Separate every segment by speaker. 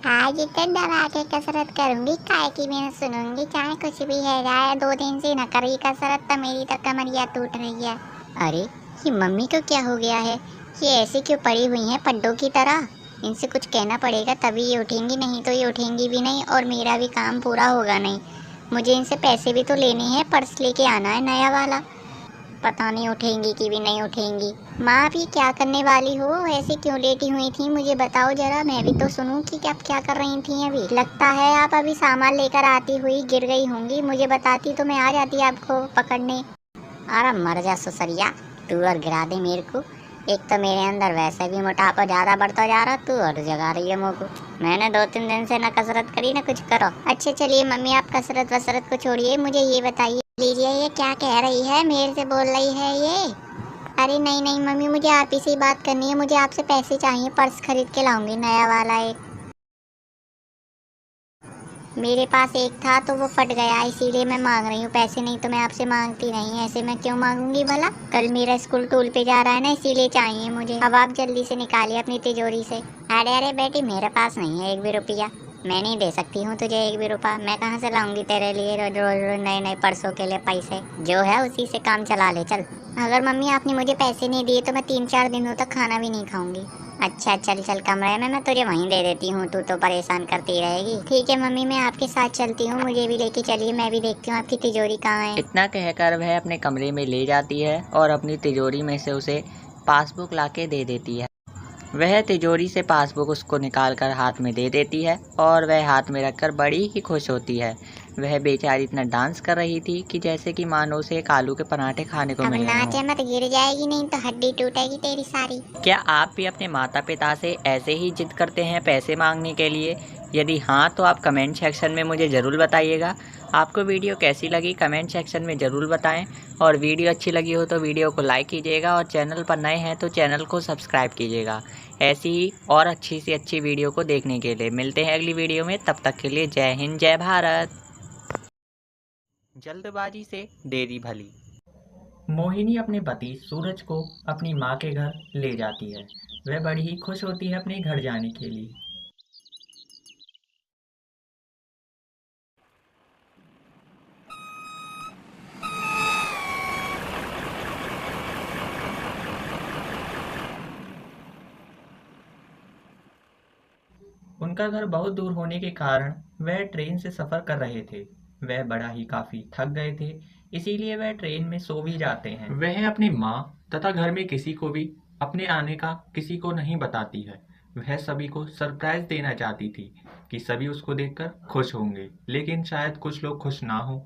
Speaker 1: आज इतने दबा के कसरत करूंगी काय की मैं सुनूंगी चाहे कुछ भी है जाए। 2 दिन से न करी कसरत तो मेरी तो कमरिया टूट रही है। अरे ये मम्मी को क्या हो गया है, ये ऐसे क्यों पड़ी हुई हैं पड्डों की तरह। इनसे कुछ कहना पड़ेगा तभी ये उठेंगी, नहीं तो ये उठेंगी भी नहीं और मेरा भी काम पूरा होगा नहीं। मुझे इनसे पैसे भी तो लेने हैं, पर्स लेके आना है नया वाला। पता नहीं उठेंगी कि भी नहीं उठेंगी। माँ आप ये क्या करने वाली हो, ऐसे क्यों लेटी हुई थी मुझे बताओ जरा, मैं भी तो सुनूं कि आप क्या कर रही थी अभी। लगता है आप अभी सामान लेकर आती हुई गिर गई होंगी, मुझे बताती तो मैं आ जाती आपको पकड़ने। अरे मर जा सुसरिया, तू और गिरा दे मेरे को। एक तो मेरे अंदर वैसे भी मोटापा ज्यादा बढ़ता जा रहा, तू और जगा रही है मुँह को। मैंने 2-3 दिन से ना कसरत करी ना कुछ करो। अच्छा चलिए मम्मी आप कसरत वसरत को छोड़िए, मुझे ये बताइए लीजिए ये क्या कह रही है, मेरे से बोल रही है ये। अरे नहीं नहीं मम्मी मुझे आप ही से ही बात करनी है, मुझे आपसे पैसे चाहिए, पर्स खरीद के लाऊंगी नया वाला एक। मेरे पास एक था तो वो फट गया, इसीलिए मैं मांग रही हूँ पैसे, नहीं तो मैं आपसे मांगती नहीं, ऐसे मैं क्यों मांगूंगी भला। कल मेरा स्कूल टूल पे जा रहा है ना, इसीलिए चाहिए मुझे। अब आप जल्दी से निकालिए अपनी तिजोरी से। अरे अरे बेटी मेरे पास नहीं है एक भी रुपया, मैं नहीं दे सकती हूँ तुझे एक भी रुपया। मैं कहाँ से लाऊंगी तेरे लिए रोज रोज रोज नए नए पर्सों के लिए पैसे, जो है उसी से काम चला ले चल। अगर मम्मी आपने मुझे पैसे नहीं दिए तो मैं 3-4 दिनों तक खाना भी नहीं खाऊंगी। अच्छा चल चल कमरे में मैं तुझे वहीं दे देती हूँ, तू तो परेशान करती रहेगी। ठीक है मम्मी मैं आपके साथ चलती हूँ, मुझे भी लेके चलिए, मैं भी देखती हूँ आपकी तिजोरी कहाँ है।
Speaker 2: इतना कहकर वह अपने कमरे में ले जाती है और अपनी तिजोरी में से उसे पासबुक लाके दे देती है। वह तिजोरी से पासबुक उसको निकालकर हाथ में दे देती है और वह हाथ में रखकर बड़ी ही खुश होती है। वह बेचारी इतना डांस कर रही थी कि जैसे कि मानो उसे एक आलू के पराठे खाने को
Speaker 1: अब
Speaker 2: मिल रहे हों।
Speaker 1: नाचे मत, गिर जाएगी नहीं तो हड्डी टूटेगी तेरी सारी।
Speaker 2: क्या आप भी अपने माता पिता से ऐसे ही जिद करते हैं पैसे मांगने के लिए? यदि हाँ तो आप कमेंट सेक्शन में मुझे ज़रूर बताइएगा। आपको वीडियो कैसी लगी कमेंट सेक्शन में ज़रूर बताएं और वीडियो अच्छी लगी हो तो वीडियो को लाइक कीजिएगा और चैनल पर नए हैं तो चैनल को सब्सक्राइब कीजिएगा। ऐसी ही और अच्छी से अच्छी वीडियो को देखने के लिए मिलते हैं अगली वीडियो में, तब तक के लिए जय हिंद जय भारत। जल्दबाजी से देरी भली। मोहिनी अपने पति सूरज को अपनी माँ के घर ले जाती है। वह बड़ी ही खुश होती है अपने घर जाने के लिए। उनका घर बहुत दूर होने के कारण वह ट्रेन से सफ़र कर रहे थे। वह बड़ा ही काफ़ी थक गए थे, इसीलिए वह ट्रेन में सो भी जाते हैं। वह अपनी माँ तथा घर में किसी को भी अपने आने का किसी को नहीं बताती है। वह सभी को सरप्राइज देना चाहती थी कि सभी उसको देखकर खुश होंगे, लेकिन शायद कुछ लोग खुश ना हों।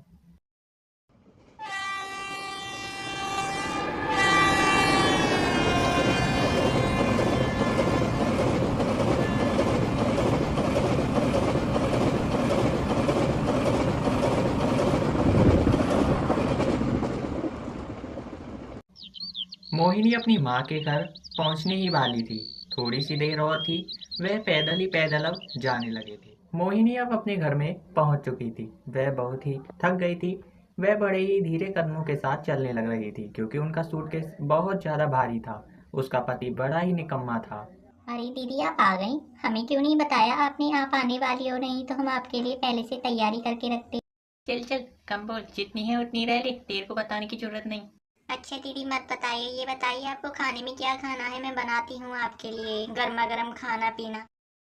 Speaker 2: मोहिनी अपनी माँ के घर पहुँचने ही वाली थी। थोड़ी सी देर और थी, वह पैदल ही पैदल अब जाने लगे थे। मोहिनी अब अपने घर में पहुँच चुकी थी। वह बहुत ही थक गई थी। वह बड़े ही धीरे कदमों के साथ चलने लग रही थी क्योंकि उनका सूटकेस बहुत ज़्यादा भारी था। उसका पति बड़ा ही निकम्मा था।
Speaker 1: अरे दीदी आप आ गई, हमें क्यों नहीं बताया आपने, आप आने वाली हो, नहीं तो हम आपके लिए पहले से तैयारी करके रखते।
Speaker 2: चल चल कम बोल, जितनी है उतनी रह ले, तेरे को बताने की जरूरत नहीं।
Speaker 1: अच्छा दीदी मत बताइए, ये बताइए आपको खाने में क्या खाना है, मैं बनाती हूँ आपके लिए गर्मा गर्म खाना पीना।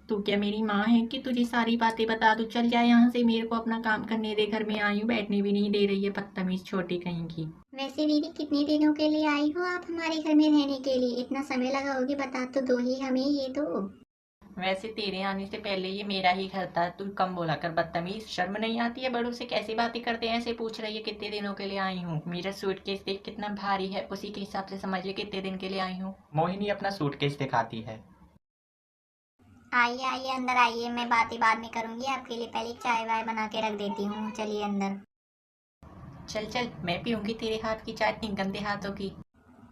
Speaker 2: तू क्या मेरी माँ है कि तुझे सारी बातें बता दूँ? चल जा यहाँ से, मेरे को अपना काम करने दे। घर में आई हूँ, बैठने भी नहीं दे रही है, बदतमीज छोटी कहीं की।
Speaker 1: वैसे दीदी कितने दिनों के लिए आई हो आप हमारे घर में रहने के लिए, इतना समय लगाओगी, बता तो दो ही हमें ये तो।
Speaker 2: वैसे तेरे आने से पहले ये मेरा ही घर था। तू कम बोला कर बदतमीज, शर्म नहीं आती है? बड़ों से कैसी बातें करते हैं? ऐसे पूछ रही है कितने दिनों के लिए आई हूँ। मेरा सूटकेस देख कितना भारी है, उसी के हिसाब से समझ ले कितने दिन के लिए आई हूँ। मोहिनी अपना सूटकेस दिखाती है।
Speaker 1: आइए आइए अंदर आइए, मैं बातें बाद में करूंगी आपके लिए, पहले चाय वाय बना के रख देती हूँ, चलिए अंदर।
Speaker 2: चल चल, मैं पीऊंगी तेरे हाथ की चाय, इतनी गंदे हाथों की।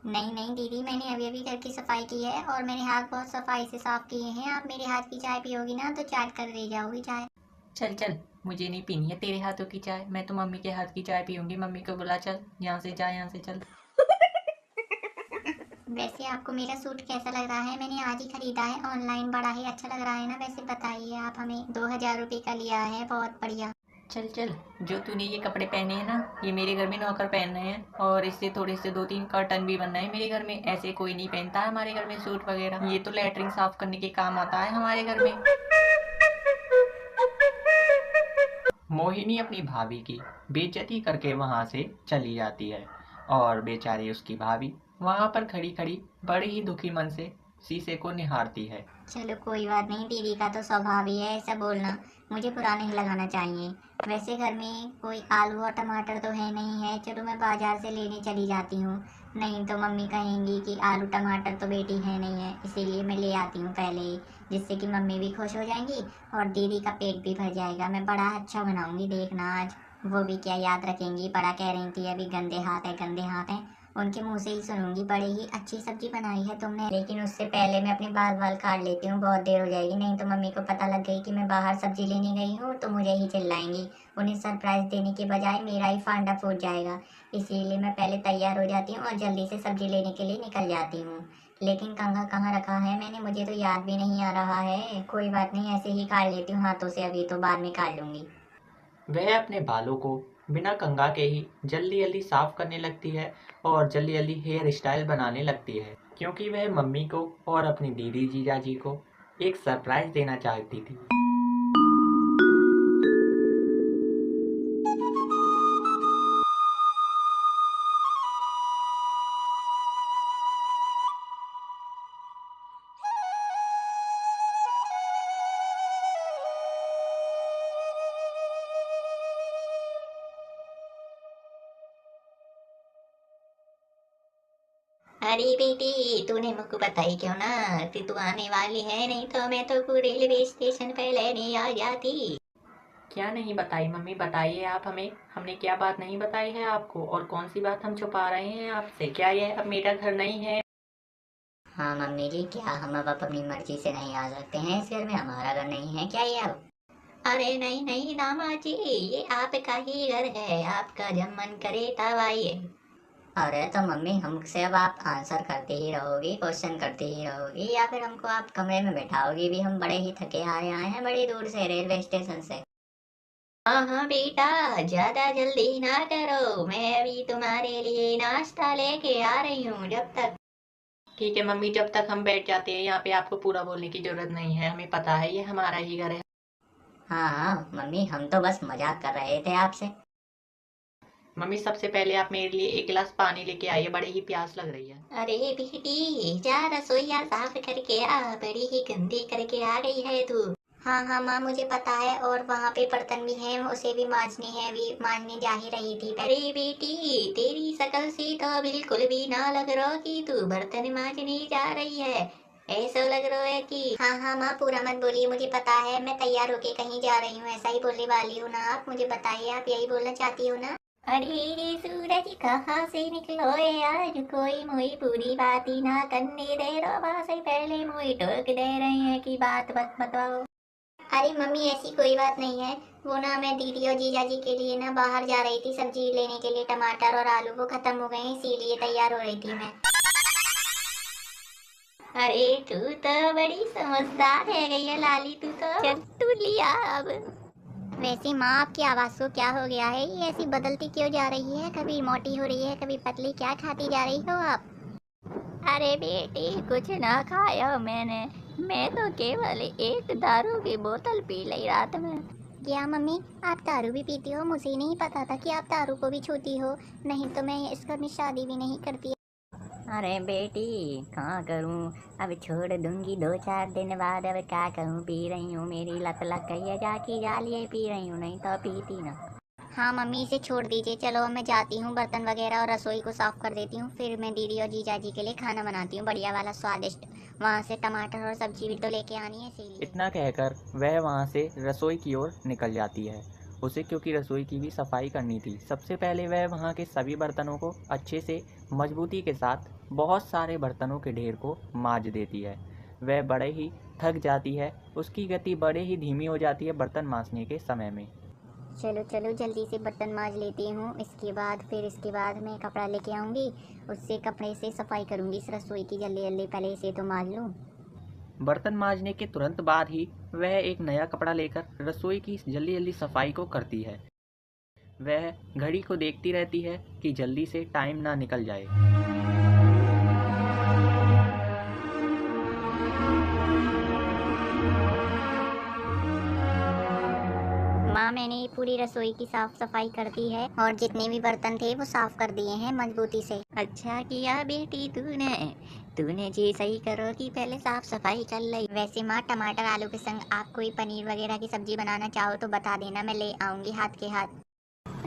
Speaker 1: नहीं नहीं दीदी मैंने अभी अभी घर की सफाई की है और मेरे हाथ बहुत सफाई से साफ किए हैं, आप मेरे हाथ की चाय पियोगी ना तो चाट कर ले जाओगी चाय।
Speaker 2: चल चल, मुझे नहीं पीनी है तेरे हाथों की चाय, मैं तो मम्मी के हाथ की चाय पीऊंगी। मम्मी को बुला, चल यहाँ से जा, यहाँ से चल।
Speaker 1: वैसे आपको मेरा सूट कैसा लग रहा है? मैंने आज ही खरीदा है ऑनलाइन, बड़ा ही अच्छा लग रहा है ना? वैसे बताइए आप, हमें 2000 रुपये का लिया है, बहुत बढ़िया।
Speaker 2: चल चल, जो तूने ये कपड़े पहने हैं ना, ये मेरे घर में नौकर पहन रहे हैं और इससे थोड़े से 2-3 कर्टन भी बनना है मेरे घर में। ऐसे कोई नहीं पहनता है हमारे घर में सूट वगैरह, ये तो लेटरिन साफ करने के काम आता है हमारे घर में। मोहिनी अपनी भाभी की बेइज्जती करके वहां से चली जाती है और बेचारी उसकी भाभी वहां पर खड़ी खड़ी बड़े ही दुखी मन से शीशे को निहारती है।
Speaker 1: चलो कोई बात नहीं, दीदी का तो स्वभाव ही है ऐसा बोलना, मुझे बुरा नहीं लगाना चाहिए। वैसे घर में कोई आलू और टमाटर तो है नहीं है, चलो मैं बाजार से लेने चली जाती हूँ। नहीं तो मम्मी कहेंगी कि आलू टमाटर तो बेटी है नहीं है, इसीलिए मैं ले आती हूँ पहले ही, जिससे कि मम्मी भी खुश हो जाएंगी और दीदी का पेट भी भर जाएगा। मैं बड़ा अच्छा बनाऊंगी, देखना आज वो भी क्या याद रखेंगी। बड़ा कह रही थी अभी गंदे हाथ है गंदे हाथ है, उनके मुंह से ही सुनूंगी, बड़ी ही अच्छी सब्जी बनाई है तुमने। लेकिन उससे पहले मैं अपने बाल बाल काट लेती हूँ, बहुत देर हो जाएगी, नहीं तो मम्मी को पता लग गई कि मैं बाहर सब्जी लेने गई हूँ तो मुझे ही चिल्लाएंगी। उन्हें सरप्राइज देने के बजाय मेरा ही फांडा फूट जाएगा। इसीलिए मैं पहले तैयार हो जाती हूँ और जल्दी से सब्जी लेने के लिए निकल जाती हूँ। लेकिन कंघा कहाँ रखा है मैंने, मुझे तो याद भी नहीं आ रहा है। कोई बात नहीं, ऐसे ही काट लेती हूँ हाथों से, अभी तो बाद में काट लूंगी।
Speaker 2: वह अपने बालों को बिना कंघा के ही जल्दी जल्दी साफ करने लगती है और जल्दी जल्दी हेयर स्टाइल बनाने लगती है, क्योंकि वह मम्मी को और अपनी दीदी जीजा जी को एक सरप्राइज देना चाहती थी।
Speaker 1: अरे बेटी, तूने मुझको बताई क्यों ना कि तू आने वाली है? नहीं तो मैं तो पूरे रेलवे स्टेशन पे लेने आ जाती।
Speaker 2: क्या नहीं बताई मम्मी, बताइए आप हमें, हमने क्या बात नहीं बताई है आपको और कौन सी बात हम छुपा रहे हैं आपसे? क्या यह अब मेरा घर नहीं है?
Speaker 1: हाँ मम्मी जी, क्या हम अब अपनी मर्जी से नहीं आ सकते हैं इस घर में? हमारा घर नहीं है क्या ये अब? अरे नहीं नहीं दामाद जी, ये आपका ही घर है, आपका जब मन करे तब आइए। अरे तो मम्मी, हमसे अब आप आंसर करते ही रहोगी, क्वेश्चन करते ही रहोगी, या फिर हमको आप कमरे में बैठाओगी भी? हम बड़े ही थके हारे आए हैं बड़ी दूर से रेलवे स्टेशन से। हाँ हाँ बेटा, ज्यादा जल्दी ना करो, मैं अभी तुम्हारे लिए नाश्ता लेके आ रही हूँ। जब तक
Speaker 2: ठीक है मम्मी, जब तक हम बैठ जाते हैं यहाँ पे आपको पूरा बोलने की जरूरत नहीं है, हमें पता है ये हमारा ही घर है।
Speaker 1: हाँ हाँ मम्मी, हम तो बस मजाक कर रहे थे आपसे।
Speaker 2: मम्मी सबसे पहले आप मेरे लिए एक गिलास पानी लेके आइए, बड़ी ही प्यास लग रही है।
Speaker 1: अरे बेटी, जा रसोईया साफ करके आ, बड़ी ही गंदी करके आ गई है तू। हाँ हाँ माँ, मुझे पता है, और वहाँ पे बर्तन भी हैं, उसे भी मांजने हैं, अभी मांजने जा ही रही थी। अरे बेटी, तेरी शकल से तो बिल्कुल भी ना लग रहा कि तू बर्तन मांजने जा रही है। ऐसा लग रहा है कि हाँ हाँ माँ, पूरा मत बोलिए, मुझे पता है, मैं तैयार होके कहीं जा रही हूँ, ऐसा ही बोलने वाली हूँ ना आप? मुझे बताइए, आप यही बोलना चाहती हो ना? अरे रे सूरज कहाँ से निकलो है आज, कोई मुई पूरी बात ही ना करने दे रहा, वहाँ से पहले मुई टोक दे रही है कि बात मत बताओ। अरे मम्मी, ऐसी कोई बात नहीं है, वो ना मैं दीदी और जीजा जी के लिए ना बाहर जा रही थी सब्जी लेने के लिए, टमाटर और आलू वो खत्म हो गए हैं, इसीलिए तैयार हो रही थी मैं। अरे तू तो बड़ी समझदार है गई लाली, तू तो चल तू लिया अब। वैसे माँ, आपकी आवाज़ को क्या हो गया है? ये ऐसी बदलती क्यों जा रही है? कभी मोटी हो रही है, कभी पतली, क्या खाती जा रही हो आप? अरे बेटी, कुछ ना खाया मैंने, मैं तो केवल एक दारू की बोतल पी ली रात में। क्या मम्मी, आप दारू भी पीती हो? मुझे नहीं पता था कि आप दारू को भी छूती हो, नहीं तो मैं इस घर में शादी भी नहीं करती। अरे बेटी, कहाँ करूँ, अब छोड़ दूंगी 2-4 दिन बाद, अब क्या करूँ, पी रही हूँ, मेरी लत लग गई है, जाके जालिए पी रही हूँ, नहीं तो पीती ना। हाँ मम्मी, इसे छोड़ दीजिए, चलो अब मैं जाती हूँ, बर्तन वगैरह और रसोई को साफ कर देती हूँ, फिर मैं दीदी और जीजा जी के लिए खाना बनाती हूँ बढ़िया वाला स्वादिष्ट। वहाँ से टमाटर और सब्जी भी तो लेके आनी है, इसीलिए।
Speaker 2: इतना कहकर वह वहाँ से रसोई की ओर निकल जाती है। उसे क्योंकि रसोई की भी सफाई करनी थी, सबसे पहले वह वहाँ के सभी बर्तनों को अच्छे से मजबूती के साथ बहुत सारे बर्तनों के ढेर को मांज देती है। वह बड़े ही थक जाती है, उसकी गति बड़े ही धीमी हो जाती है बर्तन मांजने के समय में।
Speaker 1: चलो चलो जल्दी से बर्तन मांज लेती हूँ, इसके बाद मैं कपड़ा लेके आऊँगी, उससे कपड़े से सफाई करूँगी इस रसोई की जल्दी जल्दी, पहले इसे तो मांज लूँ।
Speaker 2: बर्तन मांजने के तुरंत बाद ही वह एक नया कपड़ा लेकर रसोई की जल्दी जल्दी सफाई को करती है। वह घड़ी को देखती रहती है कि जल्दी से टाइम ना निकल जाए।
Speaker 1: माँ, मैंने पूरी रसोई की साफ सफाई कर दी है और जितने भी बर्तन थे वो साफ कर दिए हैं मजबूती से। अच्छा किया बेटी तूने जी सही करो कि पहले साफ सफाई कर ली। वैसे माँ, टमाटर आलू के संग आप कोई पनीर वगैरह की सब्जी बनाना चाहो तो बता देना, मैं ले आऊंगी हाथ के हाथ।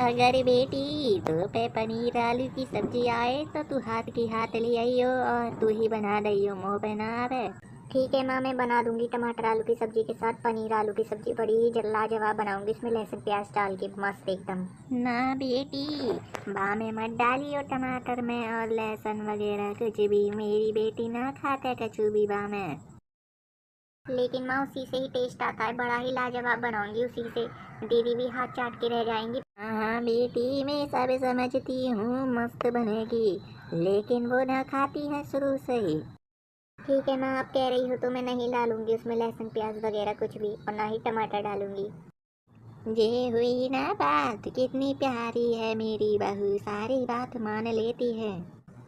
Speaker 1: अगर बेटी तो पे पनीर आलू की सब्जी आए तो तू हाथ की हाथ ले आइयो और तू ही बना दियो, मुँह पे ना आवे। ठीक है माँ, मैं बना दूंगी टमाटर आलू की सब्जी के साथ पनीर आलू की सब्जी, बड़ी ही लाजवाब बनाऊंगी, इसमें लहसुन प्याज डाल के मस्त एकदम। ना बेटी, बा में मत डालियो टमाटर में और लहसुन वगैरह कुछ भी, मेरी बेटी ना खाता कछु भी बा में। लेकिन माँ उसी से ही टेस्ट आता है, बड़ा ही लाजवाब बनाऊंगी उसी से, दीदी भी हाथ चाट के रह जाएंगी। हाँ बेटी, मैं सब समझती हूँ, मस्त बनेगी, लेकिन वो ना खाती है शुरू से ही। ठीक है माँ, आप कह रही हो तो मैं नहीं डालूंगी उसमें लहसुन प्याज वगैरह कुछ भी, और ना ही टमाटर डालूंगी। ये हुई ना बात, कितनी प्यारी है मेरी बहू, सारी बात मान लेती है।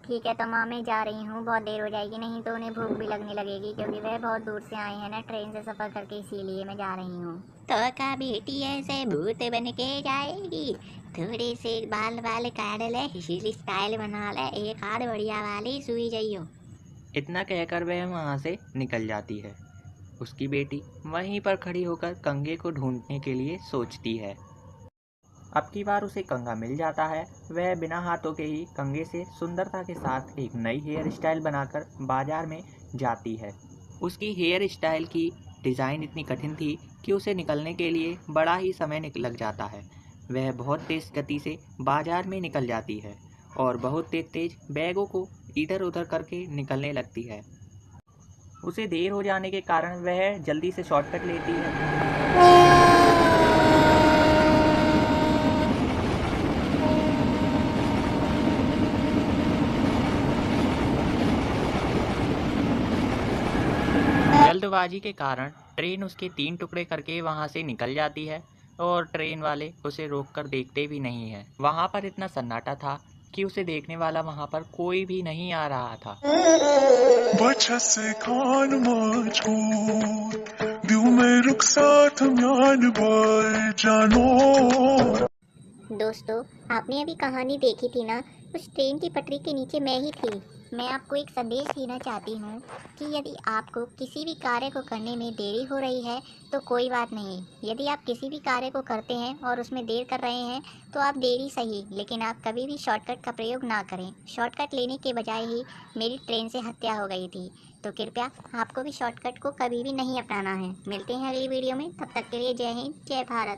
Speaker 1: ठीक है तो माँ, मैं जा रही हूँ, बहुत देर हो जाएगी, नहीं तो उन्हें भूख भी लगने लगेगी, क्योंकि वह बहुत दूर से आए हैं ना ट्रेन से सफ़र करके, इसीलिए मैं जा रही हूँ। तो का बेटी ऐसे भूत बन के जाएगी, थोड़े से बाल बाल काट ले, हेयर स्टाइल बना ले, एक हाथ बढ़िया वाली सुई जाइयो।
Speaker 2: इतना कहकर वह वहाँ से निकल जाती है। उसकी बेटी वहीं पर खड़ी होकर कंघे को ढूंढने के लिए सोचती है। अब की बार उसे कंघा मिल जाता है। वह बिना हाथों के ही कंघे से सुंदरता के साथ एक नई हेयर स्टाइल बनाकर बाजार में जाती है। उसकी हेयर स्टाइल की डिज़ाइन इतनी कठिन थी कि उसे निकलने के लिए बड़ा ही समय लग जाता है। वह बहुत तेज़ गति से बाजार में निकल जाती है और बहुत तेज तेज बैगों को इधर उधर करके निकलने लगती है। उसे देर हो जाने के कारण वह जल्दी से शॉर्टकट लेती है। जल्दबाजी के कारण ट्रेन उसके 3 टुकड़े करके वहाँ से निकल जाती है और ट्रेन वाले उसे रोककर देखते भी नहीं हैं। वहाँ पर इतना सन्नाटा था कि उसे देखने वाला वहाँ पर कोई भी नहीं आ रहा था।
Speaker 3: Başası kanıma çoğur Düğme ruhsatım yan bay cano
Speaker 1: दोस्तों, आपने अभी कहानी देखी थी ना, उस ट्रेन की पटरी के नीचे मैं ही थी। मैं आपको एक संदेश देना चाहती हूँ कि यदि आपको किसी भी कार्य को करने में देरी हो रही है तो कोई बात नहीं। यदि आप किसी भी कार्य को करते हैं और उसमें देर कर रहे हैं तो आप देरी सही, लेकिन आप कभी भी शॉर्टकट का प्रयोग ना करें। शॉर्टकट लेने के बजाय ही मेरी ट्रेन से हत्या हो गई थी, तो कृपया आपको भी शॉर्टकट को कभी भी नहीं अपनाना है। मिलते हैं अगली वीडियो में, तब तक के लिए जय हिंद, जय भारत।